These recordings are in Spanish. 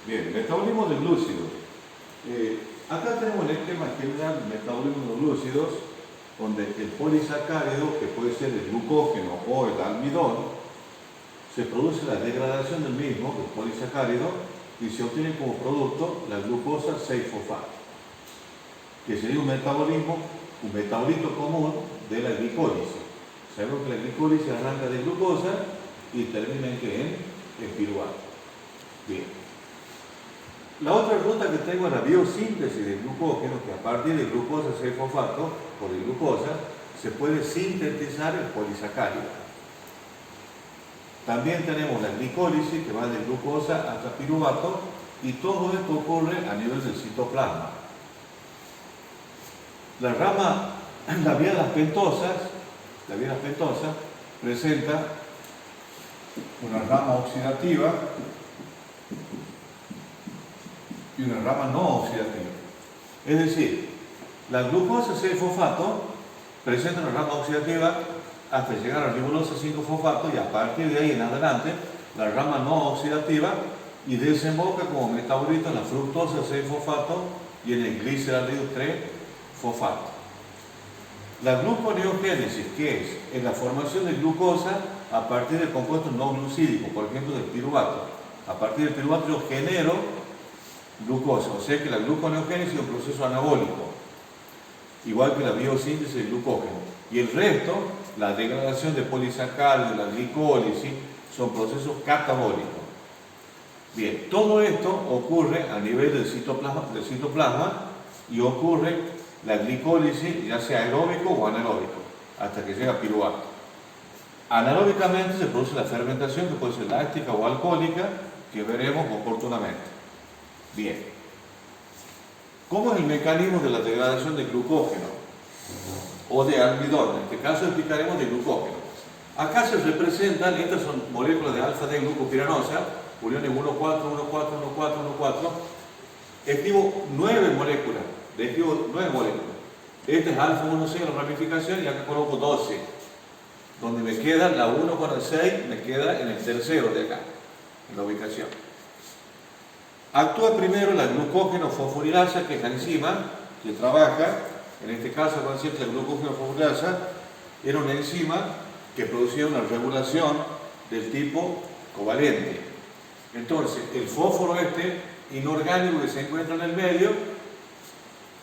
Bien, metabolismo de glúcidos. Acá tenemos el esquema general del metabolismo de glúcidos, donde el polisacárido, que puede ser el glucógeno o el almidón, se produce la degradación del mismo, del polisacárido, y se obtiene como producto la glucosa 6-fosfato, que sería un metabolito común de la glicólisis. Sabemos que la glicólisis arranca de glucosa y termina en piruvato. Bien. La otra ruta que tengo es la biosíntesis del glucógeno, que a partir de glucosa 6-fosfato, o de glucosa, se puede sintetizar el polisacárido. También tenemos la glicólisis, que va de glucosa hasta piruvato, y todo esto ocurre a nivel del citoplasma. La vía de las pentosas presenta una rama oxidativa y una rama no oxidativa. Es decir, la glucosa 6-fosfato presenta una rama oxidativa hasta llegar a la ribosa 5-fosfato, y a partir de ahí en adelante la rama no oxidativa, y desemboca como metabolito en la fructosa 6-fosfato y en el gliceraldehido 3-fosfato. La gluconeogénesis, que es la formación de glucosa a partir de compuestos no glucídicos, por ejemplo del piruvato. A partir del piruvato yo genero glucosa, o sea que la gluconeogénesis es un proceso anabólico, igual que la biosíntesis del glucógeno. Y el resto, la degradación de polisacáridos, la glicólisis, son procesos catabólicos. Bien, todo esto ocurre a nivel del citoplasma y ocurre la glicólisis, ya sea aeróbico o anaeróbico, hasta que llega a piruvato. Anaeróbicamente se produce la fermentación, que puede ser láctica o alcohólica, que veremos oportunamente. Bien. ¿Cómo es el mecanismo de la degradación de glucógeno o de almidón? En este caso explicaremos de glucógeno. Acá se representan, estas son moléculas de alfa-D-glucopiranosa, uniones 1,4, 1,4, 1,4, 1,4. Escribo 9 moléculas. Esta es alfa-1,6 la ramificación, y acá coloco 12. Donde me queda la 1 con el 6, me queda en el tercero de acá, en la ubicación. Actúa primero la glucógeno fosforilasa, que es la enzima que trabaja. En este caso, cuando decía que la glucógeno fosforilasa era una enzima que producía una regulación del tipo covalente. Entonces, el fósforo inorgánico que se encuentra en el medio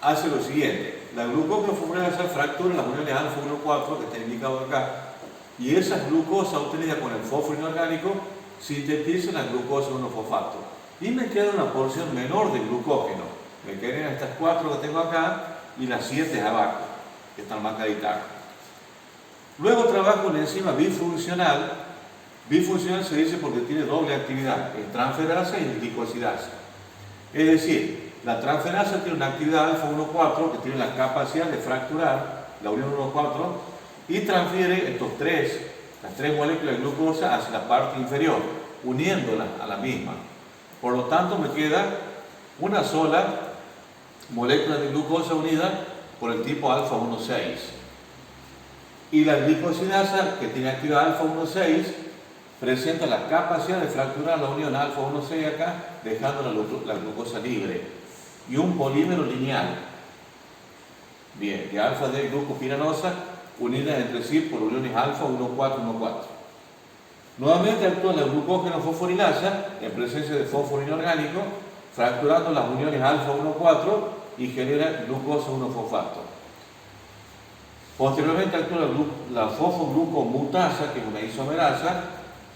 hace lo siguiente: la glucógeno fosforilasa fractura las uniones alfa-1,4 que está indicado acá, y esa glucosa obtenida con el fósforo inorgánico sintetiza la glucosa 1-fosfato, y me queda una porción menor de glucógeno. Me quedan estas 4 que tengo acá y las 7 abajo, que están marcaditas. Luego trabajo una enzima bifuncional. Bifuncional se dice porque tiene doble actividad, el transferasa y el glicosidasa. Es decir, la transferasa tiene una actividad alfa-1,4 que tiene la capacidad de fracturar la unión 1,4 y transfiere las 3 moléculas de glucosa hacia la parte inferior, uniéndolas a la misma. Por lo tanto, me queda una sola molécula de glucosa unida por el tipo alfa-1,6. Y la glicosidasa, que tiene actividad alfa-1,6, presenta la capacidad de fracturar la unión alfa-1,6 acá, dejando la glucosa libre. Y un polímero lineal, bien, de alfa-D-glucopiranosa, unidas entre sí por uniones alfa-1,4, 1,4. Nuevamente actúa la glucógeno fosforilasa en presencia de fósforo inorgánico, fracturando las uniones alfa-1,4 y genera glucosa 1-fosfato. Posteriormente actúa la fosfoglucomutasa, que es una isomerasa,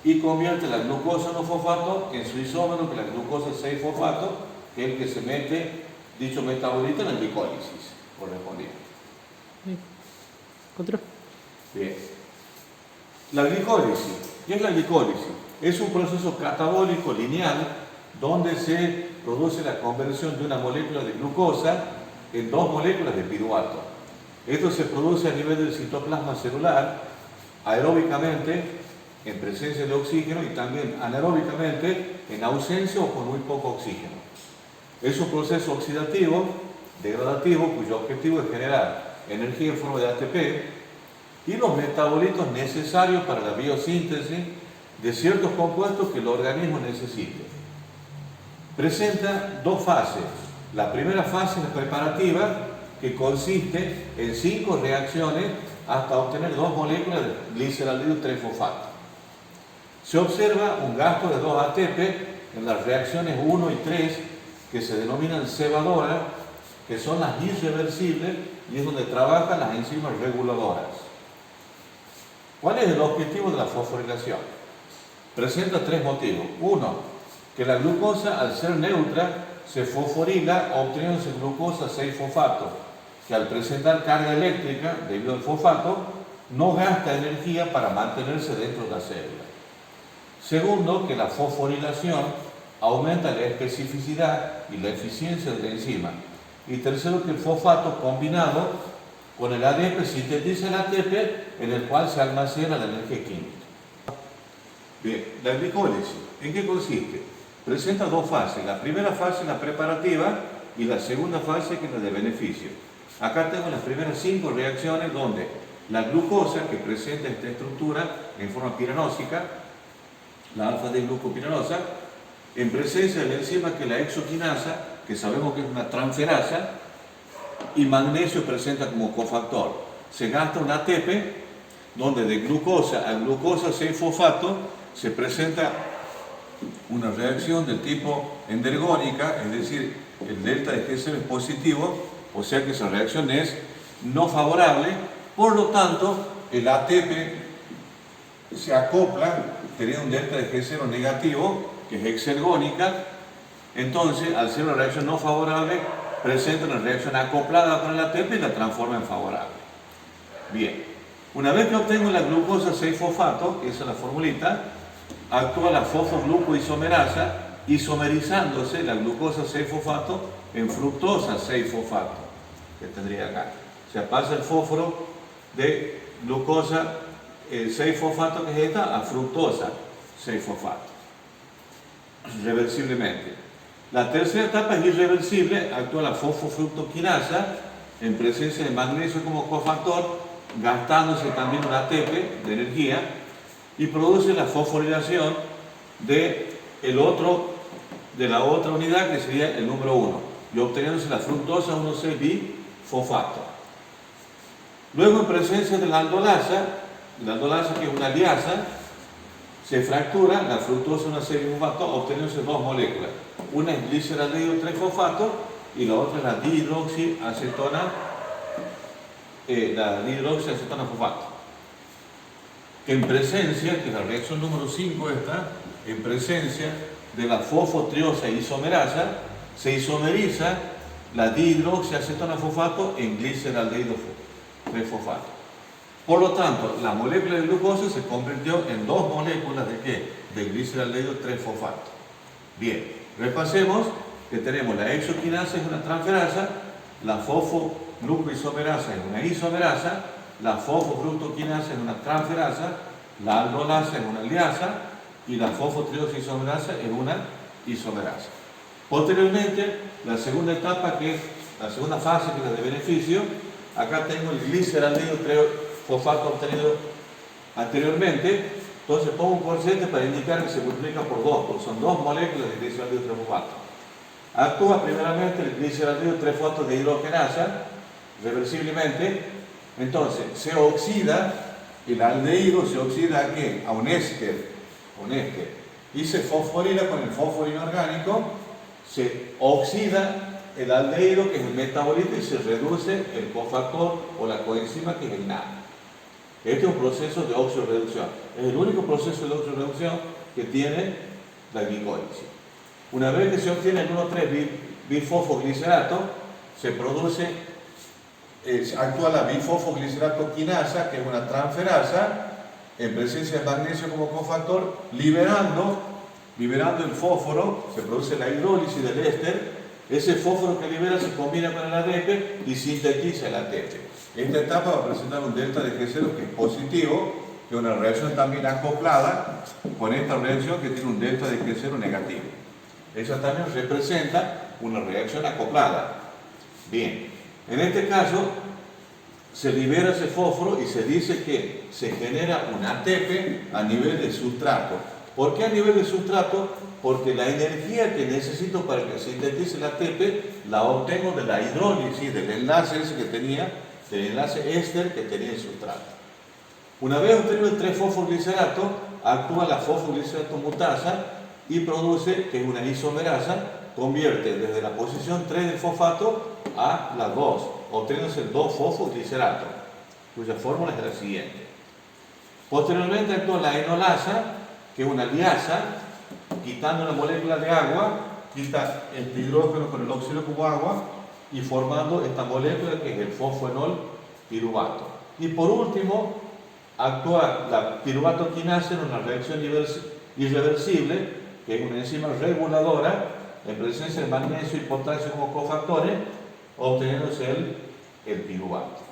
y convierte la glucosa 1-fosfato en su isómero, que es la glucosa 6-fosfato, que es el que se mete dicho metabolito en la glicólisis correspondiente. ¿Control? Bien. La glicólisis. ¿Qué es la glicólisis? Es un proceso catabólico lineal donde se produce la conversión de una molécula de glucosa en 2 moléculas de piruvato. Esto se produce a nivel del citoplasma celular, aeróbicamente, en presencia de oxígeno, y también anaeróbicamente, en ausencia o con muy poco oxígeno. Es un proceso oxidativo, degradativo, cuyo objetivo es generar energía en forma de ATP y los metabolitos necesarios para la biosíntesis de ciertos compuestos que el organismo necesite. presenta dos fases. La primera fase es preparativa, que consiste en 5 reacciones hasta obtener 2 moléculas de gliceraldehído 3-fosfato. Se observa un gasto de 2 ATP en las reacciones 1 y 3, que se denominan cebadoras, que son las irreversibles y es donde trabajan las enzimas reguladoras. ¿Cuál es el objetivo de la fosforilación? Presenta 3 motivos. Uno, que la glucosa, al ser neutra, se fosforila obteniéndose glucosa 6-fosfato, que al presentar carga eléctrica debido al fosfato, no gasta energía para mantenerse dentro de la célula. Segundo, que la fosforilación aumenta la especificidad y la eficiencia de la enzima. Y tercero, que el fosfato combinado con el ADP sintetiza el ATP, en el cual se almacena la energía química. Bien, la glicólisis, ¿en qué consiste? Presenta 2 fases. La primera fase es la preparativa y la segunda fase que es la de beneficio. Acá tengo las primeras 5 reacciones donde la glucosa, que presenta esta estructura en forma piranósica, la alfa-D-glucopiranosa, en presencia de la enzima que es la exoquinasa, que sabemos que es una transferasa, y magnesio presenta como cofactor. Se gasta un ATP, donde de glucosa a glucosa 6-fosfato se presenta una reacción del tipo endergónica, es decir, el delta de G0 es positivo, o sea que esa reacción es no favorable, por lo tanto, el ATP se acopla teniendo un delta de G0 negativo, que es exergónica. Entonces, al ser una reacción no favorable, presenta una reacción acoplada con el ATP y la transforma en favorable. Bien, una vez que obtengo la glucosa 6-fosfato, que esa es la formulita, actúa la fosfoglucoisomerasa, isomerizándose la glucosa 6-fosfato en fructosa 6-fosfato, que tendría acá. O sea, pasa el fósforo de glucosa 6-fosfato, que es esta, a fructosa 6-fosfato, reversiblemente. La tercera etapa es irreversible, actúa la fosfofructoquinasa en presencia de magnesio como cofactor, gastándose también un ATP de energía, y produce la fosforilación de la otra unidad, que sería el número 1, y obteniéndose la fructosa 1,6-bifosfato. Luego, en presencia de la aldolasa que es una liasa, se fractura la fructosa 1,6-bifosfato, obteniéndose 2 moléculas. Una es gliceraldehído 3-fosfato y la otra es la dihidroxiacetona fosfato. En presencia, que es la reacción número 5 esta, en presencia de la fosfotriosa isomerasa, se isomeriza la dihidroxiacetona fosfato en gliceraldehído 3-fosfato. Por lo tanto, la molécula de glucosa se convirtió en 2 moléculas ¿de qué? De gliceraldehído 3-fosfato. Bien, repasemos que tenemos la exoquinasa, es una transferasa, la fosfoglucoisomerasa es una isomerasa, la fosfofructoquinasa es una transferasa, la aldolasa es una liasa y la fosfotrioxisomerasa es una isomerasa. Posteriormente, la segunda etapa, que es la segunda fase, que es la de beneficio, acá tengo el gliceraldehído 3-fosfato obtenido anteriormente, entonces pongo un coeficiente para indicar que se multiplica por 2, porque son 2 moléculas de gliceraldehído 3-fosfato. Actúa primeramente el gliceraldehído 3-fosfato de hidrogenasa, reversiblemente. Entonces, se oxida, el aldehído se oxida ¿a qué? A un éster, y se fosforila con el fósforo inorgánico, se oxida el aldehído, que es el metabolito, y se reduce el cofactor o la coenzima, que es el NAD. Este es un proceso de oxidorreducción. Es el único proceso de oxidorreducción que tiene la glicólisis. Una vez que se obtiene el 1,3-bifosfoglicerato, se produce actúa la bifosfoglicerato-quinasa, que es una transferasa, en presencia de magnesio como cofactor, liberando el fósforo, se produce la hidrólisis del éster. Ese fósforo que libera se combina con el ADP y sintetiza el ATP. Esta etapa va a presentar un delta de G0 que es positivo, que es una reacción también acoplada con esta reacción que tiene un delta de G0 negativo. Esa también representa una reacción acoplada. Bien. En este caso, se libera ese fósforo y se dice que se genera un ATP a nivel de sustrato. ¿Por qué a nivel de sustrato? Porque la energía que necesito para que sintetice la ATP la obtengo de la hidrólisis, del enlace ese que tenía, del enlace éster que tenía el sustrato. Una vez obtenido el 3-fosfoglicerato, actúa la fosfoglicerato mutasa y produce, que es una isomerasa, convierte desde la posición 3 del fosfato a la 2, obteniéndose el 2-fosfoglicerato, cuya fórmula es la siguiente. Posteriormente actúa la enolasa, que es una liasa, quitando una molécula de agua, quita el hidrógeno con el óxido como agua y formando esta molécula que es el fosfoenol piruvato. Y por último, actúa la piruvato quinasa en una reacción irreversible, que es una enzima reguladora en presencia de magnesio y potasio como cofactores, obteniéndose el piruvato.